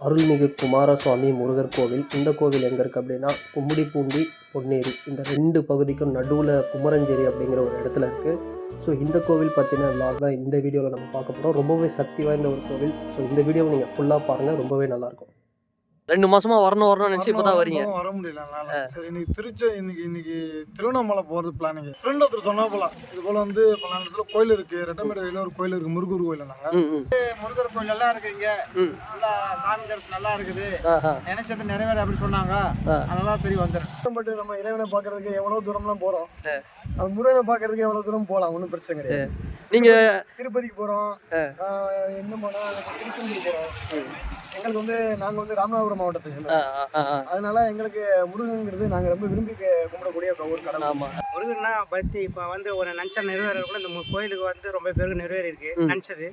அருள்மிகு குமாரசுவாமி முருகர் கோவில். இந்த கோவில் எங்கே இருக்குது அப்படின்னா கும்மிடிப்பூண்டி, பொன்னேரி இந்த 2 பகுதிக்கும் நடுவில் குமரஞ்சேரி அப்படிங்கிற ஒரு இடத்துல இருக்குது. ஸோ இந்த கோவில் பற்றின விளாக் தான் இந்த வீடியோவில் நம்ம பார்க்க போகிறோம். ரொம்பவே சக்தி வாய்ந்த ஒரு கோவில். ஸோ இந்த வீடியோவை நீங்கள் ஃபுல்லாக பாருங்கள், ரொம்பவே நல்லாயிருக்கும். 2 மாசமா வரணும்னு நினைச்சு இப்பதான் வரீங்க. வர முடியல. சரி, இன்னைக்கு திருவண்ணாமலை போறது பிளானிங். ஃப்ரெண்ட் ஒருத்தர் சொன்னா போல இது போல வந்து பல்லாண்டத்துல கோயில் இருக்கு, ரெட்டமேடையில ஒரு கோயில் இருக்கு, முருகர் கோயில். நாங்க முருகர் கோயில் நல்லா இருக்கு, இங்க நல்லா சாமி தரிசனம் நல்லா இருக்குது, நினைச்சது நிறைவேற அப்படின்னு சொன்னாங்க. அதனால சரி வந்துடும். பட் நம்ம இறைவனை பாக்குறதுக்கு எவ்வளவு தூரம்லாம் போறோம், முருகனை பாக்குறதுக்கு எவ்வளவு தூரம் போகலாம், ஒன்றும் பிரச்சனை கிடையாது. நீங்க திருப்பதிக்கு போறோம், இன்னும் போனா திருச்செந்தூர் போறோம். எங்களுக்கு வந்து நாங்க வந்து ராமநாதபுரம் மாவட்டத்துக்கு, அதனால எங்களுக்கு முருகங்கிறது நாங்க ரொம்ப விரும்பி கும்பிடக்கூடிய ஒரு கடவுள். முருகன்னா பக்தி. இப்போ வந்து ஒரு நினச்சா நிறைவேறக்குள்ள இந்த கோயிலுக்கு வந்து ரொம்ப பேருக்கு நிறைவேறி இருக்கு நினச்சது.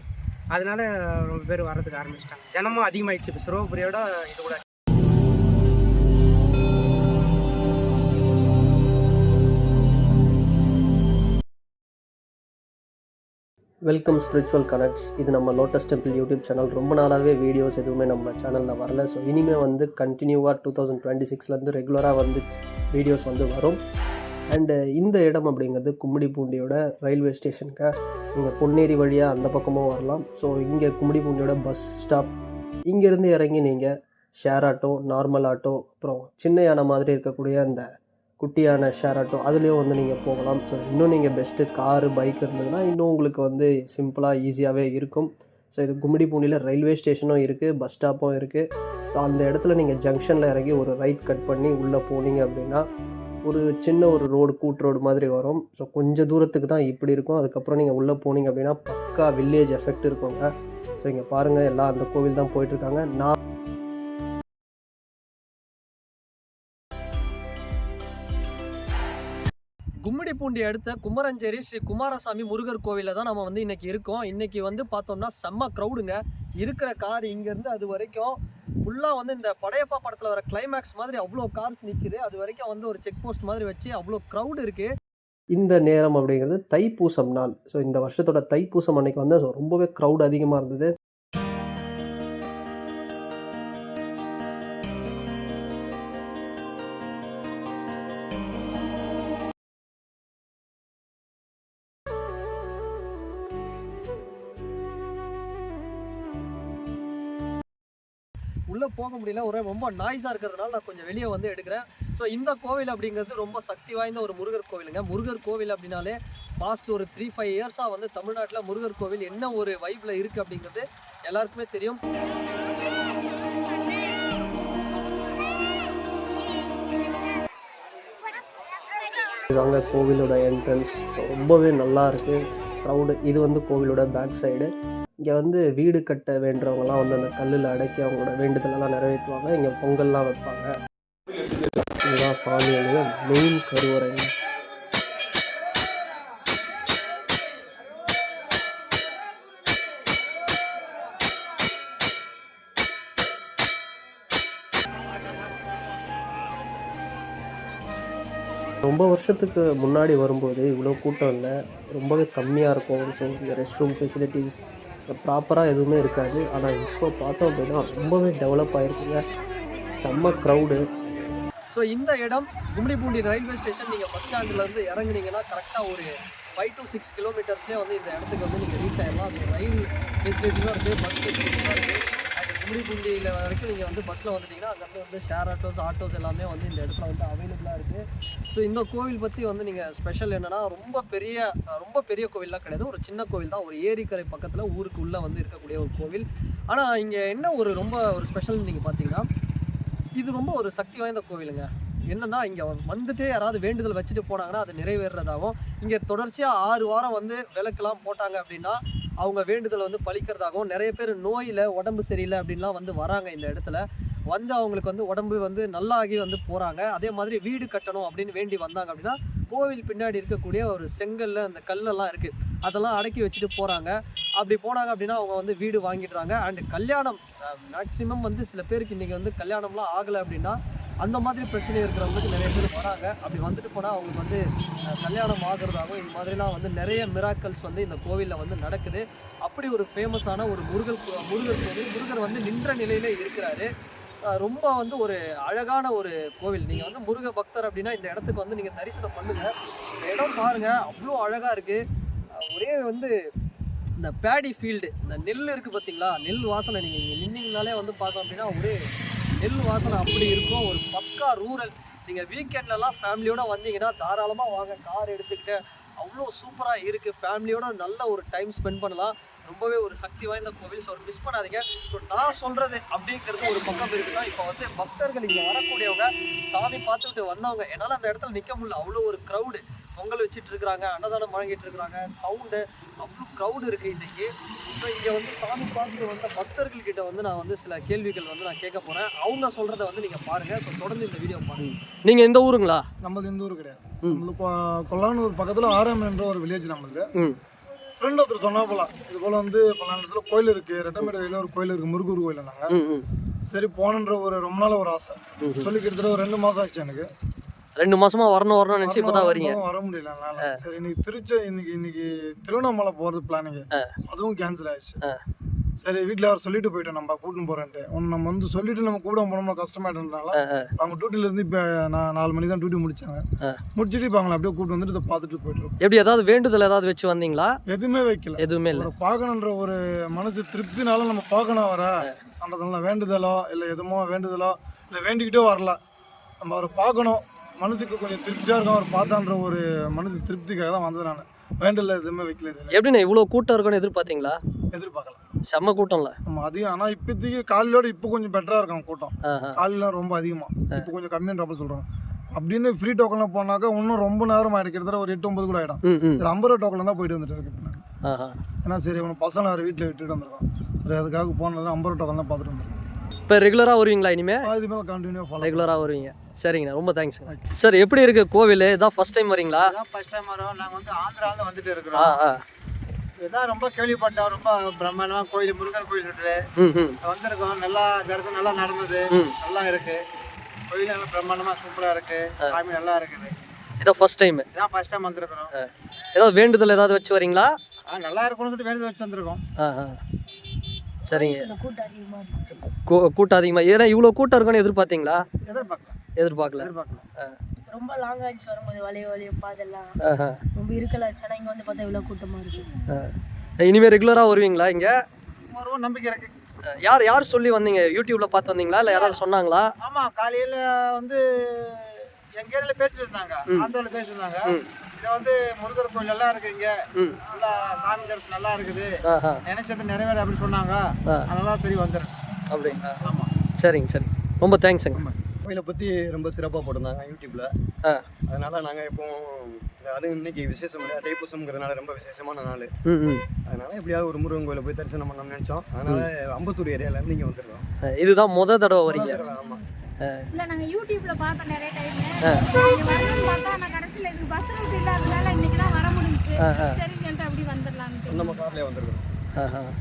அதனால ரொம்ப பேர் வர்றதுக்கு ஆரம்பிச்சிட்டாங்க. ஜனமும் அதிகமாகிடுச்சு. இப்போ சிறுவபுரியோட இது கூட. Welcome spiritual connects. இது நம்ம லோட்டஸ் டெம்பிள் யூடியூப் சேனல். ரொம்ப நாளாகவே வீடியோஸ் எதுவுமே நம்ம சேனலில் வரல. ஸோ இனிமேல் வந்து கண்டினியூவாக 2026 ரெகுலராக வந்து வீடியோஸ் வந்து வரும். அண்டு இந்த இடம் அப்படிங்கிறது கும்மிடிப்பூண்டியோட ரயில்வே ஸ்டேஷனுக்கு நீங்கள் பொன்னேரி வழியாக அந்த பக்கமும் வரலாம். ஸோ இங்கே கும்மிடிப்பூண்டியோட பஸ் ஸ்டாப், இங்கேருந்து இறங்கி நீங்கள் ஷேர் ஆட்டோ, நார்மல் ஆட்டோ, அப்புறம் சின்ன யானை மாதிரி இருக்கக்கூடிய அந்த குட்டியான ஷேர் ஆட்டோ, அதுலேயும் வந்து நீங்கள் போகலாம். ஸோ இன்னும் நீங்கள் பெஸ்ட்டு காரு, பைக் இருந்ததுன்னா இன்னும் உங்களுக்கு வந்து சிம்பிளாக ஈஸியாகவே இருக்கும். ஸோ இது கும்மிடிப்பூண்டியில் ரயில்வே ஸ்டேஷனும் இருக்குது, பஸ் ஸ்டாப்பும் இருக்குது. ஸோ அந்த இடத்துல நீங்கள் ஜங்ஷனில் இறங்கி ஒரு ரைட் கட் பண்ணி உள்ளே போனீங்க அப்படின்னா ஒரு சின்ன ஒரு ரோடு, கூட் ரோடு மாதிரி வரும். ஸோ கொஞ்சம் தூரத்துக்கு தான் இப்படி இருக்கும். அதுக்கப்புறம் நீங்கள் உள்ளே போனீங்க அப்படின்னா பக்கா வில்லேஜ் எஃபெக்ட் இருக்குங்க. ஸோ இங்கே பாருங்கள், எல்லாம் அந்த கோவில் தான் போயிட்டுருக்காங்க. நான் கும்மிடிப்பூண்டி அடுத்த குமரஞ்சேரி ஸ்ரீ குமாரசாமி முருகர் கோவிலில் தான் நம்ம வந்து இன்னைக்கு இருக்கோம். இன்னைக்கு வந்து பார்த்தோம்னா செம்ம க்ரௌடுங்க. இருக்கிற கார் இங்கேருந்து அது வரைக்கும் ஃபுல்லாக வந்து இந்த படையப்பா படத்தில் வர கிளைமேக்ஸ் மாதிரி அவ்வளோ கார்ஸ் நிற்குது. அது வரைக்கும் வந்து ஒரு செக் போஸ்ட் மாதிரி வச்சு அவ்வளோ க்ரௌடு இருக்குது. இந்த நேரம் அப்படிங்கிறது தைப்பூசம் நாள். ஸோ இந்த வருஷத்தோட தைப்பூசம் அன்னைக்கு வந்து ரொம்பவே க்ரௌட் அதிகமாக இருந்தது. உள்ளே போக முடியல, ரொம்ப நாய்ஸாக இருக்கிறதுனால நான் கொஞ்சம் வெளியே வந்து எடுக்கிறேன். ஸோ இந்த கோவில் அப்படிங்கிறது ரொம்ப சக்தி வாய்ந்த ஒரு முருகர் கோவிலுங்க. முருகர் கோவில் அப்படின்னாலே பாஸ்ட் ஒரு 3-5 இயர்ஸாக வந்து தமிழ்நாட்டில் முருகர் கோவில் என்ன ஒரு வைப்பில் இருக்குது அப்படிங்கிறது எல்லாருக்குமே தெரியும். இதுதாங்க கோவிலோட என்ட்ரன்ஸ். ரொம்பவே நல்லா இருக்குது, க்ரௌடு. இது வந்து கோவிலோட பேக் சைடு. இங்கே வந்து வீடு கட்ட வேண்டுறவங்கலாம் வந்து அந்த கல்லில் அடக்கி அவங்களோட வேண்டுதலெல்லாம் நிறைவேற்றுவாங்க. இங்கே பொங்கல்லாம் வைப்பாங்க. இதுதான் சாமியோட மெயின் கருவறை. ரொம்ப வருஷத்துக்கு முன்னாடி வரும்போது இவ்வளோ கூட்டம் இல்லை, ரொம்பவே கம்மியாக இருக்கும். ஸோ இங்கே ரெஸ்ட் ரூம் ஃபெசிலிட்டிஸ் ப்ராப்பராக எதுவுமே இருக்காது. ஆனால் இப்போ பார்த்தோம் அப்படின்னா ரொம்பவே டெவலப் ஆகிருக்குங்க. செம்ம க்ரௌடு. ஸோ இந்த இடம் கும்மிடிப்பூண்டி ரயில்வே ஸ்டேஷன். நீங்கள் பஸ் ஸ்டாண்ட்லேருந்து இறங்குனீங்கன்னா கரெக்டாக ஒரு 5 to 6 கிலோமீட்டர்ஸ்லேயே வந்து இந்த இடத்துக்கு வந்து நீங்கள் ரீச் ஆகிடலாம். ஸோ ரயில் ஃபெசிலிட்டிஸும் இருக்குது, பஸ் ஃபெசிலிட்டிஸும் இருக்குது. அது கும்மிடிப்பூண்டியில் வரைக்கும் நீங்கள் வந்து பஸ்ஸில் வந்துட்டிங்கன்னா அங்கேருந்து வந்து ஷேர் ஆட்டோஸ் எல்லாமே வந்து இந்த இடத்துல வந்து அவைலபிளாக இருக்குது. ஸோ இந்த கோவில் பற்றி வந்து நீங்கள் ஸ்பெஷல் என்னென்னா ரொம்ப பெரிய கோவில்லாம் கிடையாது, ஒரு சின்ன கோவில் தான். ஒரு ஏரிக்கரை பக்கத்தில் ஊருக்கு உள்ளே வந்து இருக்கக்கூடிய ஒரு கோவில். ஆனால் இங்கே என்ன ஒரு ஸ்பெஷல்னு நீங்கள் பார்த்தீங்கன்னா, இது ரொம்ப ஒரு சக்தி வாய்ந்த கோவிலுங்க. என்னென்னா இங்கே வந்துட்டு யாராவது வேண்டுதல் வச்சுட்டு போனாங்கன்னா அது நிறைவேறதாகவும், இங்கே தொடர்ச்சியாக 6 வாரம் வந்து விளக்கெல்லாம் போட்டாங்க அப்படின்னா அவங்க வேண்டுதல் வந்து பழிக்கிறதாகவும், நிறைய பேர் நோயில் உடம்பு சரியில்லை அப்படின்லாம் வந்து வராங்க இந்த இடத்துல. வந்து அவங்களுக்கு வந்து உடம்பு வந்து நல்லாகி வந்து போகிறாங்க. அதே மாதிரி வீடு கட்டணும் அப்படின்னு வேண்டி வந்தாங்க அப்படின்னா கோவில் பின்னாடி இருக்கக்கூடிய ஒரு செங்கல்ல அந்த கல்லெல்லாம் இருக்குது, அதெல்லாம் அடக்கி வச்சுட்டு போகிறாங்க. அப்படி போனாங்க அப்படின்னா அவங்க வந்து வீடு வாங்கிடுறாங்க. அண்டு கல்யாணம் மேக்ஸிமம் வந்து சில பேருக்கு இன்றைக்கி வந்து கல்யாணம்லாம் ஆகலை அப்படின்னா அந்த மாதிரி பிரச்சனை இருக்கிறவங்களுக்கு நிறைய பேர் வராங்க. அப்படி வந்துட்டு போனால் அவங்களுக்கு வந்து கல்யாணம் ஆகுறதாகவும் இந்த மாதிரிலாம் வந்து நிறைய மிராக்கல்ஸ் வந்து இந்த கோவிலில் வந்து நடக்குது. அப்படி ஒரு ஃபேமஸான ஒரு முருகர் கோவில். முருகர் வந்து நின்ற நிலையில இருக்கிறாரு. ரொம்ப வந்து ஒரு அழகான ஒரு கோவில். நீங்கள் வந்து முருக பக்தர் அப்படின்னா இந்த இடத்துக்கு வந்து நீங்கள் தரிசனம் பண்ணுங்கள். இந்த இடம் பாருங்கள், அவ்வளோ அழகாக இருக்குது. ஒரே வந்து இந்த பேடி ஃபீல்டு, இந்த நெல் இருக்குது பார்த்தீங்களா, நெல் வாசனை நீங்கள் இங்கே நின்னீங்கனாலே வந்து பார்த்தோம் அப்படின்னா ஒரே நெல் வாசனை அப்படி இருக்கும். ஒரு பக்கா ரூரல். நீங்கள் வீக்கெண்ட்லலாம் ஃபேமிலியோடு வந்தீங்கன்னா தாராளமாக வாங்க, கார் எடுத்துக்கிட்டு. அவ்வளோ சூப்பராக இருக்குது. ஃபேமிலியோட நல்ல ஒரு டைம் ஸ்பெண்ட் பண்ணலாம். ரொம்பவே ஒரு சக்தி வாய்ந்த கோவில். ஸோ மிஸ் பண்ணாதீங்க. ஸோ நான் சொல்கிறது அப்படிங்கிறது ஒரு பக்கம் இருக்குன்னா, இப்போ வந்து பக்தர்கள் இங்கே வரக்கூடியவங்க, சாமி பார்த்துக்கிட்டு வந்தவங்க, என்னால் அந்த இடத்துல நிற்க முடியல. அவ்வளோ ஒரு க்ரௌடு. பொங்கல் வச்சுட்டு இருக்கிறாங்க, அன்னதானம் வழங்கிட்டு இருக்கிறாங்க, சவுண்டு, அவ்வளோ க்ரௌடு இருக்குது இன்றைக்கி. இப்போ இங்கே வந்து சாமி பார்த்துட்டு வந்த பக்தர்கள்கிட்ட வந்து நான் வந்து சில கேள்விகள் வந்து நான் கேட்க போகிறேன். அவங்க சொல்கிறத வந்து நீங்கள் பாருங்கள். ஸோ தொடர்ந்து இந்த வீடியோ பாருங்கள். நீங்கள் இந்த ஊருங்களா? நம்மளது இந்த ஊர் கிடையாது. நம்மளுக்கு கொல்லானூர் பக்கத்தில் ஆரம்பன்ற ஒரு வில்லேஜ் நம்மளுது. ஃப்ரெண்ட் ஒருத்தர் சொன்னா போலாம், இது போல் வந்து பல்லாயிரத்துல கோயில் இருக்குது, ரெட்டமேடு வயலில் ஒரு கோயில் இருக்குது, முருகர் கோயில். நாங்கள் சரி போனன்ற ஒரு ரொம்ப நாள் ஒரு ஆசை சொல்லி கிட்டத்தட்ட ஒரு 2 மாதம் ஆச்சு. எனக்கு 2 மாசமா வரணும்னு நினைச்சு இப்பதான் வரீங்க. வர முடியல என்னால. சரி இன்னைக்கு திருவண்ணாமலை போறது பிளானிங், அதுவும் கேன்சல் ஆயிடுச்சு. சரி வீட்டில் அவர் சொல்லிட்டு போயிட்டோம், நம்ம கூட்டின்னு போறேன்ட்டு. நம்ம வந்து சொல்லிட்டு நம்ம கூட போனோம்னா கஷ்டமாயிட்டதுனால அவங்க டியூட்டில இருந்து இப்போ நான் 4 மணிக்கு தான் டியூட்டி முடிச்சாங்க. முடிச்சுட்டு இப்போ அவங்களை அப்படியே கூப்பிட்டு வந்துட்டு இதை பார்த்துட்டு போயிட்டு. எப்படி ஏதாவது வேண்டுதல் ஏதாவது வச்சு வந்தீங்களா? எதுவுமே வைக்கல, எதுவுமே இல்லை. பார்க்கணுன்ற ஒரு மனசு திருப்தினால நம்ம பார்க்கணும் வர அன்றதுனால வேண்டுதலோ இல்லை எதுமோ வேண்டுதலோ இல்லை வேண்டிக்கிட்டே வரல. நம்ம அவரை பார்க்கணும், மனசுக்கு கொஞ்சம் திருப்தியாக இருக்கும் அவர் பார்த்தான்ற ஒரு மனசு திருப்திக்காக தான் வந்தது. நான் வேண்டல எதுவுமே வைக்கல. எப்படிண்ணே இவ்வளோ கூட்டம் இருக்குன்னு எதிர்பார்த்தீங்களா? எதிர்பார்க்கல, செம்ம கூட்டம்ல. ஆமாம் அதிகம். ஆனால் இப்போதைக்கு காலையோட இப்போ கொஞ்சம் பெட்டராக இருக்கும் கூட்டம். காலையில் ரொம்ப அதிகமாக, இப்போ கொஞ்சம் கம்மின்றப்ப சொல்கிறோம். அப்படின்னு ஃப்ரீ டோக்கன்லாம் போனாக்கா இன்னும் ரொம்ப நேரம் ஆகிடும், கிட்டத்தட்ட ஒரு 8-9 கூட ஆகிடும். 50 ரூபா டோக்கன் தான் போயிட்டு வந்துட்டு இருக்கு. ஏன்னா சரி உனக்கு பசங்க வேறு வீட்டில் விட்டுட்டு வந்துருக்கோம். சரி அதுக்காக போனது 50 ரூபா டோக்கன் தான் பார்த்துட்டு வந்துருக்கோம். இப்போ ரெகுலராக வருவீங்களா இனிமேல்? இது மேலே கண்டினியூ ஃபாலோ ரெகுலராக வருவீங்க. சரிங்கண்ணா, ரொம்ப தேங்க்ஸ் சார். எப்படி இருக்கு கோவில்? இதான் ஃபர்ஸ்ட் டைம் வரீங்களா? ஃபர்ஸ்ட் டைம் வரோம். நாங்கள் வந்து ஆந்திராவில் வந்துட்டு இருக்கிறோம். இதான் ரொம்ப கேள்விப்பட்டோம், ரொம்ப பிரம்மாண்டமாக கோயில், முருகர் கோயில் வந்திருக்கோம். நல்லா தரிசனம் நல்லா நடந்தது, நல்லா இருக்கு கோயில். நல்லா பிரம்மாண்டமாக சூப்பராக இருக்கு, சாமி நல்லா இருக்குது. இதான் ஃபர்ஸ்ட் டைம்? இதான் ஃபர்ஸ்ட் டைம் வந்திருக்கிறோம். ஏதாவது வேண்டுதல் ஏதாவது வச்சு வரீங்களா? நல்லா இருக்கும்னு சொல்லிட்டு வேண்டுதல் வச்சு வந்திருக்கோம். சரிங்க. கூட்டம் அதிகமாக, ஏன்னா இவ்வளோ கூட்டம் இருக்குன்னு எதிர்பார்த்தீங்களா? எதிர்பார்க்கல. ரொம்ப லாங் ஆயிடுச்சு வரும்போது, வளைய பாதெல்லாம் ரொம்ப இருக்கல. ஆனால் இங்கே வந்து பார்த்தா இவ்வளோ கூட்டமாக இருக்கு. இனிமேல் ரெகுலராக வருவீங்களா இங்கே? வருவோம், நம்பிக்கை இருக்கு. யார் சொல்லி வந்தீங்க? யூடியூப்ல பார்த்து வந்தீங்களா இல்லை யாராவது சொன்னாங்களா? ஆமாம், காலையில் வந்து எங்கள் ஏரியாவில் பேசிட்டு இருந்தாங்க, ஆந்திராவில் பேசிட்டு இருந்தாங்க. இதை வந்து முருகர் கோயில் நல்லா இருக்கு, இங்கே நல்லா சாமி தரிசனம் நல்லா இருக்குது, நினைச்சது நிறைவேற அப்படின்னு சொன்னாங்க. அதனால சரி வந்துடுறேன். அப்படிங்களா? ஆமாம். சரிங்க சரி, ரொம்ப தேங்க்ஸுங்க. கோயிலை பற்றி ரொம்ப சிறப்பாக போட்டிருந்தாங்க யூடியூப்பில். அதனால் நாங்கள் இப்போ அதுவும் இன்னைக்கு விசேஷம் இல்லை, தைப்பூசம்ங்கிறதுனால ரொம்ப விசேஷமான நாள். அதனால் எப்படியாவது ஒரு முருகன் கோயிலை போய் தரிசனம் பண்ணணும்னு நினச்சோம். அதனால் அம்பத்தூர் ஏரியாவிலேருந்து இங்கே வந்துருக்கோம். இதுதான் முதல் தடவை வரீங்க? ஆமாம். இல்லை, நாங்கள் யூடியூப்பில் பார்த்தோம் நிறைய டைம். வரணும்னு பார்த்தா நான் கடைசியில் இதுக்கு பஸ் ரூட் இல்லாததுனால இன்னைக்கு தான் வர முடிஞ்சுச்சு. சரின்னு சொல்லிட்டு அப்படி வந்துடலான்னு நம்ம கார்லேயே வந்துருக்கோம்.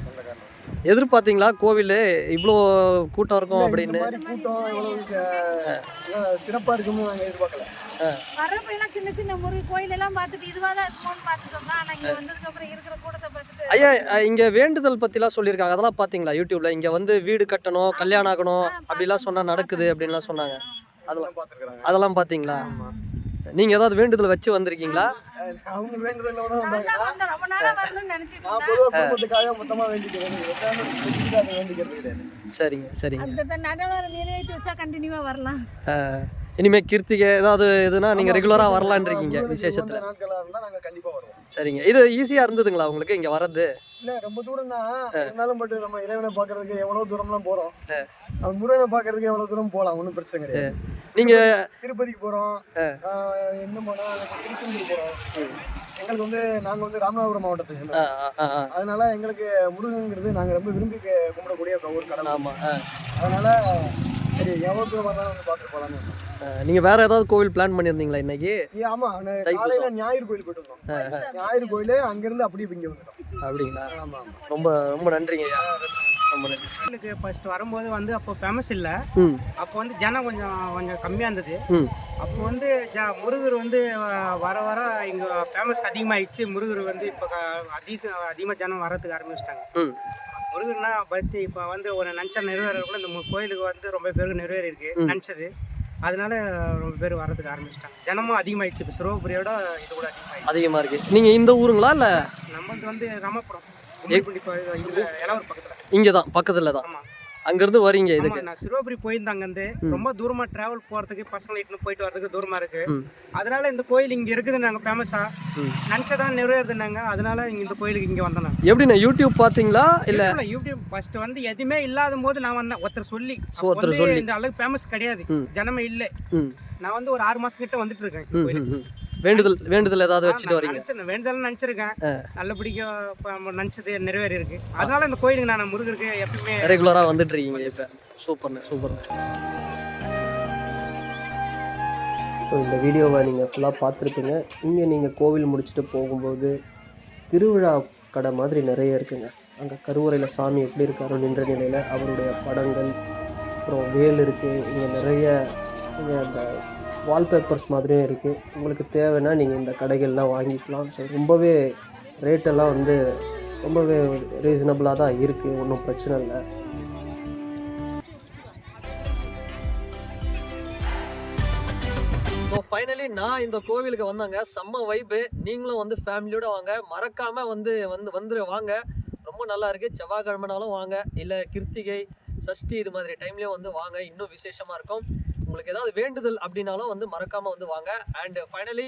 சொந்த காரில். எதிர்பார்த்தீங்களா கோவில் இவ்வளோ கூட்டம் இருக்கும் அப்படின்னு? கூட்டம் எவ்வளோ சிறப்பாக இருக்குன்னு நாங்கள் எதிர்பார்க்கல. வரப்ப எல்லாம் சின்ன சின்ன முருகன் கோயில் எல்லாம் பார்த்துட்டு இதுவாக தான் இருக்கும்னு பார்த்துட்டோம். ஆனால் இங்கே வந்ததுக்கப்புறம் இருக்கிற கூட்டத்தை பார்த்துட்டு. ஐயா, இங்கே வேண்டுதல் பற்றிலாம் சொல்லியிருக்காங்க, அதெல்லாம் பார்த்தீங்களா யூடியூப்ல? இங்கே வந்து வீடு கட்டணும், கல்யாணம் ஆகணும் அப்படிலாம் சொன்னால் நடக்குது அப்படின்லாம் சொன்னாங்க. அதெல்லாம் பார்த்துருக்காங்க. அதெல்லாம் பார்த்தீங்களா? நீங்கள் ஏதாவது வேண்டுதல் வச்சு வந்திருக்கீங்களா? அவங்க வேண்டுதலோட வந்தாங்க. ரொம்ப நாளாக வரணும்னு நினச்சிட்டு நான் பொதுவாக குடும்பத்துக்காக மொத்தமாக வேண்டிக்கிறேன், வேண்டிக்கிறது கிடையாது. சரிங்க சரிங்க. அந்த நடுவில் நிறைவேற்றி வச்சா கண்டினியூவாக வரலாம். இனிமேல் கிருத்திகை ஏதாவது இதுனா நீங்கள் ரெகுலராக வரலான் இருக்கீங்க விசேஷத்தில்? நாட்களாக இருந்தால் நாங்கள் கண்டிப்பாக வருவோம். சரிங்க. இது ஈஸியாக இருந்ததுங்களா உங்களுக்கு இங்கே வர்றது? இல்லை, ரொம்ப தூரம் தான் இருந்தாலும், பட் நம்ம இறைவனை பார்க்கறதுக்கு எவ்வளோ தூரம்லாம் போகிறோம். நம்ம முருகனை பார்க்கறதுக்கு எவ்வளோ தூரம் போகலாம், ஒன்றும் பிரச்சனை கிடையாது. நீங்கள் திருப்பதிக்கு போகிறோம், இன்னும் போனால் திருச்செந்தூர் போகிறோம். எங்களுக்கு வந்து நாங்கள் வந்து ராமநாதபுரம் மாவட்டத்தை சேர்ந்தோம். அதனால எங்களுக்கு முருகங்கிறது நாங்கள் ரொம்ப விரும்பி கும்பிடக்கூடிய ஒரு கடவுள். ஆமாம். அதனால சரி எவ்வளோ தூரம் வந்தாலும் வந்து பார்த்துட்டு போகலான்னு. நீங்கள் வேறு ஏதாவது கோவில் பிளான் பண்ணியிருந்தீங்களா இன்னைக்கு? ஆமாம், காலையில் ஞாயிறு கோயில் போயிட்டு வந்தோம். ஞாயிறு கோயில் அங்கேருந்து அப்படியே இங்கே வந்துட்டோம். அப்படிங்களா? ஆமாம். ரொம்ப ரொம்ப நன்றிங்க ஐயா. ரொம்ப நன்றி. கோயிலுக்கு ஃபர்ஸ்ட் வரும்போது வந்து அப்போ ஃபேமஸ் இல்லை. ம் அப்போ வந்து ஜனம் கொஞ்சம் கம்மியாக இருந்தது. ம் அப்போ வந்து முருகர் வந்து வர வர இங்கே ஃபேமஸ் அதிகமாகிடுச்சு. முருகர் வந்து இப்போ அதிகமாக ஜனம் வரதுக்கு ஆரம்பிச்சிட்டாங்க. ம் முருகர்னா பக்தி இப்போ வந்து ஒரு நினச்சா நிறைவேறக்குள்ள இந்த கோயிலுக்கு வந்து ரொம்ப பேருக்கு நிறைவேறி இருக்கு நினச்சது. அதனால ரொம்ப பேர் வரதுக்கு ஆரம்பிச்சிட்டாங்க. ஜனமும் அதிகமாகிடுச்சு. இப்போ சிறுவபுரியோட இது கூட அதிகமாக இருக்குது. நீங்கள் இந்த ஊருங்களா இல்லை? நம்மளுக்கு வந்து ராமபுரம் இந்த இளவூர் பக்கத்தில். இங்கே தான் பக்கத்தில் தான். ஆமாம், அங்கேருந்து வரீங்க இதுக்கு? நான் சிறுவபுரி போயிருந்தாங்க. வந்து ரொம்ப தூரமா டிராவல் போறதுக்கு பசங்களை இட்டுன்னு போயிட்டு வரதுக்கு தூரமா இருக்கு. அதனால இந்த கோயில் இங்க இருக்குது. நாங்க ஃபேமஸா நினைச்சதான் நிறைவேறுதுனாங்க. அதனால இந்த கோயிலுக்கு இங்க வந்தேன். எப்படிண்ணா யூடியூப் பார்த்தீங்களா இல்லை? யூடியூப் ஃபர்ஸ்ட் வந்து எதுவுமே இல்லாத போது நான் வந்தேன். ஒருத்தர் சொல்லி இந்த அளவுக்கு ஃபேமஸ் கிடையாது, ஜனமே இல்லை. நான் வந்து ஒரு 6 மாசம் கிட்ட வந்துட்டு இருக்கேன் கோயிலுக்கு. வேண்டுதல் ஏதாவது வச்சுட்டு வரீங்க? வேண்டுதல் நினைச்சிருக்கேன். நல்லபடியா நினைச்சது நிறைவேறி இருக்கு. அதனால இந்த கோயிலுக்கு நான் முருகருக்கு எப்பயுமே ரெகுலரா வந்துட்டு இருக்கீங்க இப்போ. சூப்பர்ண்ணே சூப்பர்ண்ணே. ஸோ இந்த வீடியோவை நீங்கள் ஃபுல்லாக பார்த்துருப்பீங்க. இங்கே நீங்கள் கோவில் முடிச்சுட்டு போகும்போது திருவிழா கடை மாதிரி நிறைய இருக்குங்க. அங்கே கருவறையில் சாமி எப்படி இருக்காரோ நின்ற நிலையில் அவருடைய படங்கள், அப்புறம் வேல் இருக்குது. இங்கே நிறைய இங்கே அந்த வால்பேப்பர்ஸ் மாதிரியும் இருக்குது. உங்களுக்கு தேவைன்னா நீங்கள் இந்த கடைகள்லாம் வாங்கிக்கலாம். ஸோ ரொம்பவே ரேட்டெல்லாம் வந்து ரொம்பவே ரீசனபிளாக தான் இருக்குது, ஒன்றும் பிரச்சனை இல்லை. ஸோ ஃபைனலி நான் இந்த கோவிலுக்கு வந்தாங்க. செம்ம வைப்பு. நீங்களும் வந்து ஃபேமிலியோட வாங்க, மறக்காம வந்துரு வாங்க. ரொம்ப நல்லா இருக்குது. செவ்வாய்க்கிழமைனாலும் வாங்க, இல்லை கிருத்திகை சஷ்டி இது மாதிரி டைம்லேயும் வந்து வாங்க, இன்னும் விசேஷமாக இருக்கும். உங்களுக்கு ஏதாவது வேண்டுதல் அப்படின்னாலும் வந்து மறக்காமல் வந்து வாங்க. அண்ட் ஃபைனலி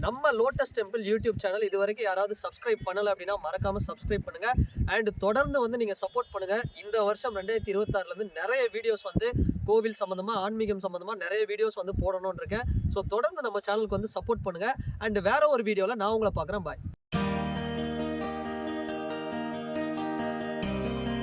நம்ம லோட்டஸ் டெம்பிள் யூடியூப் சேனல் இது வரைக்கும் யாராவது சப்ஸ்கிரைப் பண்ணலை அப்படின்னா மறக்காமல் சப்ஸ்கிரைப் பண்ணுங்கள். அண்ட் தொடர்ந்து வந்து நீங்கள் சப்போர்ட் பண்ணுங்கள். இந்த வருஷம் 2026 நிறைய வீடியோஸ் வந்து கோவில் சம்மந்தமாக, ஆன்மீகம் சம்மந்தமாக நிறைய வீடியோஸ் வந்து போடணும்னு இருக்கேன். ஸோ தொடர்ந்து நம்ம சேனலுக்கு வந்து சப்போர்ட் பண்ணுங்கள். அண்ட் வேற ஒரு வீடியோவில் நான் உங்களை பார்க்குறேன். பாய்.